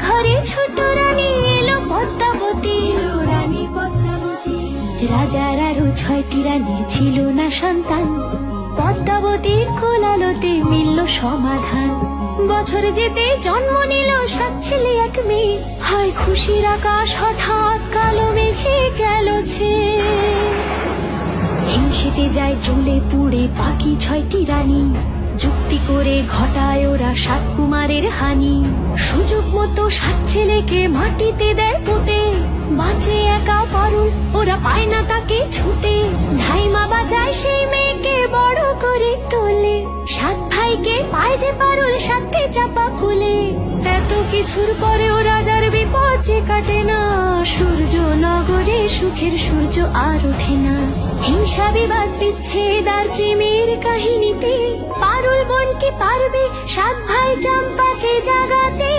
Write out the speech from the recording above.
ঘরে ছোট রানী এলো পদ্মাবতী, রানী পদ্মাবতী। রাজার আরো 6টি রানীর ছিল না সন্তান, পদ্মাবতীর কোলালোতে মিলল সমাধান। বছর যেতে জন্ম নিল 7 ছেলে 1 মেয়ে, হয় খুশির আকাশ হঠাৎ কালো মেঘে গেল ছেয়ে। হিংসেতে যায় জ্বলে পুড়ে বাকি 6টি রানী, যুক্তি করে ঘটায় ওরা 7 কুমারের হানি। সুযোগ মতো 7 ছেলেকে মাটিতে দেয় পুঁতে, বাঁচে একা পারুল, ওরা পায় না তাকে ছুতে। ধাইমা বাজায় সেই মেয়েকে বড় করে তোলে, 7 ভাইকে পায় যে পারুল 7টে চাপা ফুলে। এত কিছুর পরেও রাজার বিপদ যে কাটে না, সূর্য নগরে সুখের সূর্য আর ওঠে না। হিংসা বিবাদ বিচ্ছেদ আর প্রেমের কাহিনীতে পারুল বোন কি পারবে 7 ভাই চম্পাকে জাগাতে?